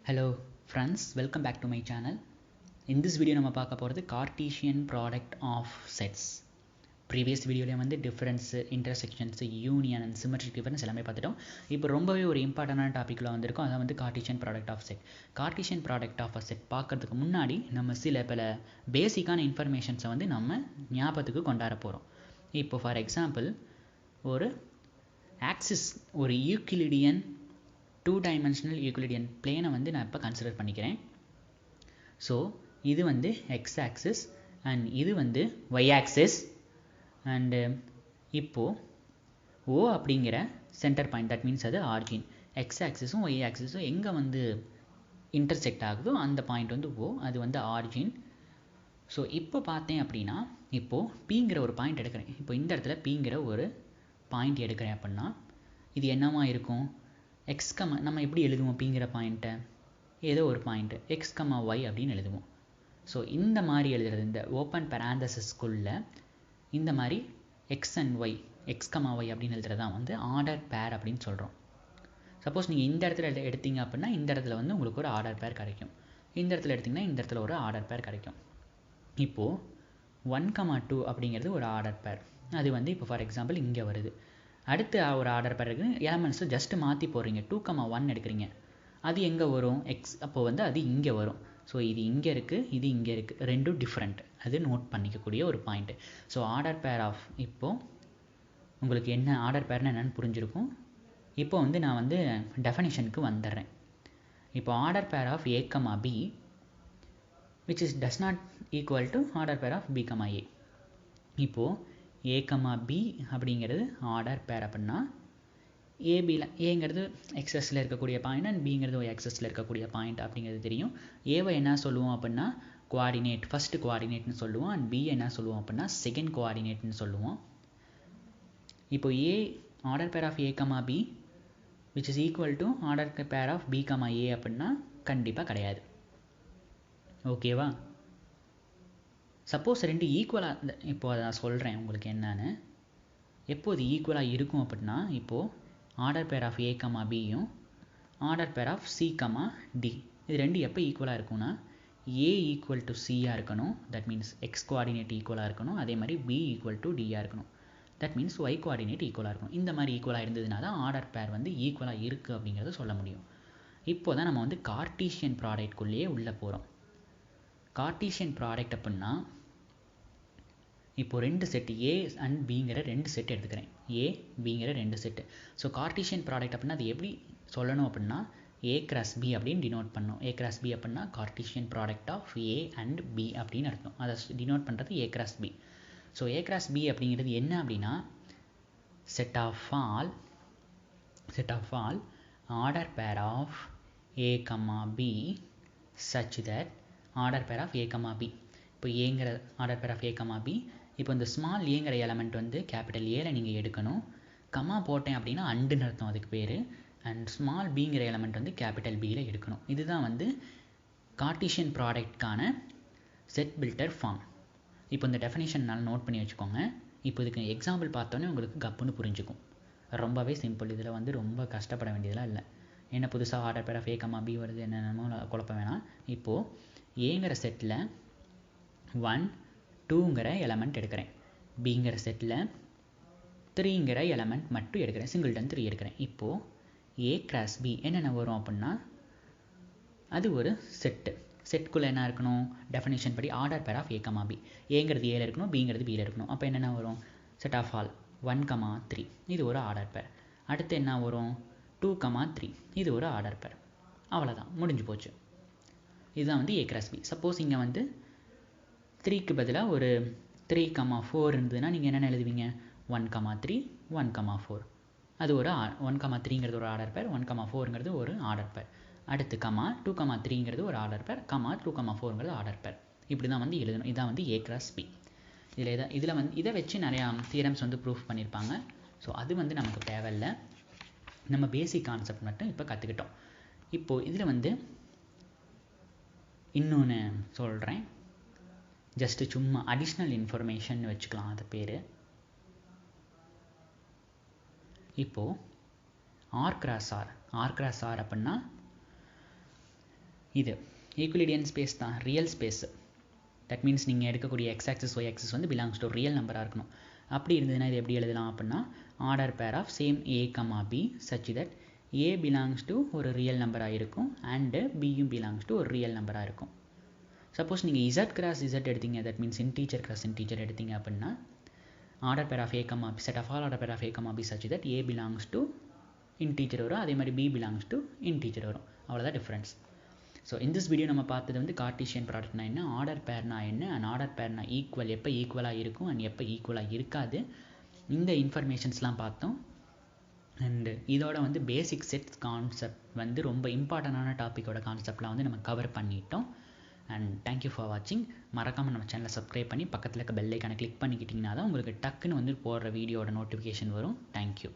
Hello friends, welcome back to my channel. In this video நம்ம பார்க்க போகிறது Cartesian product of sets. Previous videoல வந்து difference, intersections, union and symmetric difference எல்லாமே பார்த்துட்டோம். இப்போ ரொம்பவே ஒரு இம்பார்ட்டன்டான டாபிக்ல வந்திருக்கும். அதான் வந்து Cartesian product of set. Cartesian product of a set பார்க்கிறதுக்கு முன்னாடி நம்ம சில பல பேசிக்கான இன்ஃபர்மேஷன்ஸை வந்து நம்ம ஞாபகத்துக்கு கொண்டாட போகிறோம். இப்போ ஃபார் எக்ஸாம்பிள் ஒரு ஆக்சிஸ், ஒரு யூக்ளிடியன் டூ-டைமென்ஷனல் யூக்ளிடியன் பிளேனை வந்து நான் இப்போ கன்சிடர் பண்ணிக்கிறேன். ஸோ இது வந்து எக்ஸ் ஆக்சிஸ் அண்ட் இது வந்து ஒய் ஆக்சிஸ். அண்டு இப்போது ஓ அப்படிங்கிற சென்டர் பாயிண்ட், தட் மீன்ஸ் அது ஆர்ஜின். எக்ஸ் ஆக்சிஸும் ஒய் ஆக்சிஸும் எங்கே வந்து இன்டர்செக்ட் ஆகுதோ அந்த பாயிண்ட் வந்து ஓ, அது வந்து ஆர்ஜின். ஸோ இப்போ பார்த்தேன் அப்படின்னா இப்போது பிங்கிற ஒரு பாயிண்ட் எடுக்கிறேன். இப்போ இந்த இடத்துல பிங்கிற ஒரு பாயிண்ட் எடுக்கிறேன் அப்படின்னா இது என்னவா இருக்கும்? எக்ஸ் கமா, நம்ம எப்படி எழுதுவோம் பிங்கிற பாயிண்ட்டை? ஏதோ ஒரு பாயிண்ட்டு எக்ஸ் கமா ஒய் அப்படின்னு எழுதுவோம். ஸோ இந்த மாதிரி எழுதுறது, இந்த ஓப்பன் பேராந்தசிஸ்குள்ளே இந்த மாதிரி x and y, x comma y அப்படின்னு எழுதுறதான் வந்து ஆர்டர் பேர் அப்படின்னு சொல்கிறோம். சப்போஸ் நீங்கள் இந்த இடத்துல எடுத்தீங்க அப்படின்னா இந்த இடத்துல வந்து உங்களுக்கு ஒரு ஆர்டர் பேர் கிடைக்கும். இந்த இடத்துல எடுத்திங்கன்னா இந்த இடத்துல ஒரு ஆர்டர் பேர் கிடைக்கும். இப்போது 1,2 அப்படிங்கிறது ஒரு ஆர்டர் பேர். அது வந்து இப்போ ஃபார் எக்ஸாம்பிள் இங்கே வருது. அடுத்து ஒரு ஆர்டர் பேர் இருக்குது. எலமெண்ட்ஸை ஜஸ்ட்டு மாற்றி போடுறீங்க. 2,1 எடுக்கிறீங்க. அது எங்கே வரும்? எக்ஸ். அப்போது வந்து அது இங்கே வரும். ஸோ இது இங்கே இருக்குது, இது இங்கே இருக்குது, ரெண்டும் டிஃப்ரெண்ட். அது நோட் பண்ணிக்கக்கூடிய ஒரு point. So order pair of, இப்போது உங்களுக்கு என்ன ஆர்டர் பேர்னு என்னென்னு புரிஞ்சிருக்கும். இப்போ வந்து நான் வந்து டெஃபனிஷனுக்கு வந்துடுறேன். இப்போ order pair of A comma B which is does not equal to order pair of B comma A. இப்போது ஏ கமா பி அப்படிங்கிறது ஆர்டர் பேர் அப்படின்னா ஏபியில் ஏங்கிறது எக்ஸஸில் இருக்கக்கூடிய பாயிண்ட் அண்ட் பிங்கிறது ஒய் எக்ஸஸில் இருக்கக்கூடிய பாயிண்ட் அப்படிங்கிறது தெரியும். ஏவை என்ன சொல்லுவோம் அப்படின்னா குவாடினேட், ஃபஸ்ட்டு குவாடினேட்னு சொல்லுவோம். அண்ட் பி என்ன சொல்லுவோம் அப்படின்னா செகண்ட் குவாடினேட்னு சொல்லுவோம். இப்போ a order pair of A comma B which is equal to order pair of B comma A அப்படின்னா கண்டிப்பாக கிடையாது. ஓகேவா? சப்போஸ் ரெண்டு ஈக்குவலாக, இப்போது அதை நான் சொல்கிறேன் உங்களுக்கு என்னன்னு. எப்போது ஈக்குவலாக இருக்கும் அப்படின்னா இப்போது order pair of A comma பியும் order pair of C comma D, இது ரெண்டு எப்போ ஈக்குவலாக இருக்கும்னா ஏ ஈக்குவல் டு சியாக இருக்கணும், தட் மீன்ஸ் எக்ஸ் கோஆர்டினேட் ஈக்குவலாக இருக்கணும். அதே மாதிரி பி ஈக்குவல் டு டியாக இருக்கணும், தட் மீன்ஸ் ஒய் கோஆர்டினேட் ஈக்குவலாக இருக்கணும். இந்த மாதிரி ஈக்குவலாக இருந்ததுனா தான் ஆர்டர் பேர் வந்து ஈக்குவலாக இருக்குது அப்படிங்கிறத சொல்ல முடியும். இப்போ தான் நம்ம வந்து கார்ட்டீசியன் ப்ராடக்ட்குள்ளேயே உள்ளே போகிறோம். கார்ட்டீசியன் ப்ராடக்ட் அப்படின்னா இப்போது ரெண்டு செட்டு ஏ அண்ட் பிங்கிற ரெண்டு செட் எடுத்துக்கிறேன். ஏ பிங்கிற ரெண்டு செட்டு. ஸோ கார்ட்டீசியன் ப்ராடக்ட் அப்படின்னா அது எப்படி சொல்லணும் அப்படின்னா ஏ கிராஸ் பி அப்படின்னு டினோட் பண்ணணும். ஏ கிராஸ் பி அப்படின்னா Cartesian product of A and B அப்படின்னு அர்த்தம். அதை டினோட் பண்ணுறது A cross B. So A cross B அப்படிங்கிறது என்ன அப்படின்னா set of all order pair of A comma B such that order pair of A comma B. இப்போ ஏங்கிற order pair of A comma B. இப்போ இந்த small ஏங்கிற element வந்து capital ஏல நீங்கள் எடுக்கணும். கமா போட்டேன் அப்படின்னா அண்டுன்னு அர்த்தம் அதுக்கு பேர். அண்ட் ஸ்மால் பிங்கிற எலமெண்ட் வந்து கேபிட்டல் பியில் எடுக்கணும். இதுதான் வந்து கார்ட்டீசியன் ப்ராடக்ட்கான செட் பில்டர் ஃபார்ம். இப்போ இந்த டெஃபினேஷன் நல்லா நோட் பண்ணி வச்சுக்கோங்க. இப்போ இதுக்கு எக்ஸாம்பிள் பார்த்தோன்னே உங்களுக்கு கப்புன்னு புரிஞ்சுக்கும். ரொம்பவே சிம்பிள். இதில் வந்து ரொம்ப கஷ்டப்பட வேண்டியதெல்லாம் இல்லை. என்ன புதுசாக order pair of A comma B வருது என்னென்னமோ குழப்பம் வேணாம். இப்போது ஏங்கிற செட்டில் 1, 2ங்கிற எலமெண்ட் எடுக்கிறேன். பிங்கிற செட்டில் 3ங்கிற எலமெண்ட் மட்டும் எடுக்கிறேன். சிங்கிள்டன் 3 எடுக்கிறேன். இப்போது ஏ கிராஸ் பி என்னென்ன வரும் அப்படின்னா அது ஒரு செட்டு. செட்டுக்குள்ளே என்ன இருக்கணும்? டெஃபினேஷன் படி order pair of A comma B. ஏங்கிறது ஏல இருக்கணும், பிங்கிறது பியில் இருக்கணும். அப்போ என்னென்ன வரும்? செட் ஆஃப் ஆல் 1,3 இது ஒரு ஆர்டர் பேர். அடுத்து என்ன வரும்? 2,3 இது ஒரு ஆர்டர் பேர். அவ்வளோதான், முடிஞ்சு போச்சு. இதுதான் வந்து ஏ கிராஸ் பி. சப்போஸ் இங்கே வந்து 3க்கு பதிலாக ஒரு 3,4 இருந்ததுன்னா நீங்கள் என்னென்ன எழுதுவீங்க? 1,3 1,4 அது ஒரு 1,3ங்கிறது ஒரு ஆர்டர் பேர், 1,4ங்கிறது ஒரு ஆர்டர் பேர். அடுத்து கமா 2,3ங்கிறது ஒரு ஆர்டர் பேர், கமா 2,4ங்கிறது ஆர்டர் பேர். இப்படி தான் வந்து எழுதணும். இதுதான் வந்து ஏ கிராஸ் பி. இதில் வந்து இதை வச்சு நிறையா தியரம்ஸ் வந்து ப்ரூஃப் பண்ணியிருப்பாங்க. ஸோ அது வந்து நமக்கு தேவையில்லை. நம்ம பேசிக் கான்செப்ட் மட்டும் இப்போ கற்றுக்கிட்டோம். இப்போது இதில் வந்து இன்னொன்று சொல்கிறேன். ஜஸ்ட்டு சும்மா அடிஷ்னல் இன்ஃபர்மேஷன் வச்சுக்கலாம் அது பேர். இப்போது ஆர் கிராஸ் ஆர் அப்படின்னா இது ஈக்குலிடியன் ஸ்பேஸ் தான் ரியல் ஸ்பேஸ். தட் மீன்ஸ் நீங்கள் எடுக்கக்கூடிய எக்ஸ் ஆக்சிஸ் ஒய் ஆக்சிஸ் வந்து பிலாங்ஸ் டு ரியல் நம்பராக இருக்கணும். அப்படி இருந்ததுன்னா இது எப்படி எழுதலாம் அப்படின்னா order pair of same A comma B such that A belongs to ஒரு ரியல் நம்பராக இருக்கும் அண்டு பியும் பிலாங்ஸ் டு ஒரு ரியல் நம்பராக இருக்கும். சப்போஸ் நீங்கள் இசட் கிராஸ் இசட் எடுத்தீங்க, that means integer cross integer எடுத்தீங்க அப்படின்னா order pair of A comma B set of all order pair of A comma B such that A belongs to integer வரும், அதே மாதிரி B belongs to integer வரும். அவ்வளோதான் difference. So இந்த video நம்ம பார்த்தது வந்து கார்ட்டீசியன் ப்ராடக்ட்னா என்ன, ஆர்டர் பேர்னா என்ன, அண்ட் ஆர்டர் பேர்னா ஈக்குவல் எப்போ ஈக்குவலாக இருக்கும் அண்ட் எப்போ ஈக்குவலாக இருக்காது, இந்த இன்ஃபர்மேஷன்ஸ்லாம் பார்த்தோம். அண்டு இதோட வந்து பேசிக் செட்ஸ் கான்செப்ட் வந்து ரொம்ப இம்பார்ட்டண்டான டாப்பிக்கோட கான்செப்ட்லாம் வந்து நம்ம கவர் பண்ணிட்டோம். அண்ட் தேங்க்யூ ஃபார் வாட்சிங். மறக்காமல் நம்ம சேனலை சப்ஸ்கிரைப் பண்ணி பக்கத்தில் இருக்க பெல் ஐக்கானை கிளிக் பண்ணிக்கிட்டிங்கன்னா தான் உங்களுக்கு டக்குன்னு வந்து போடுற வீடியோட நோட்டிஃபிகேஷன் வரும். தேங்க்யூ.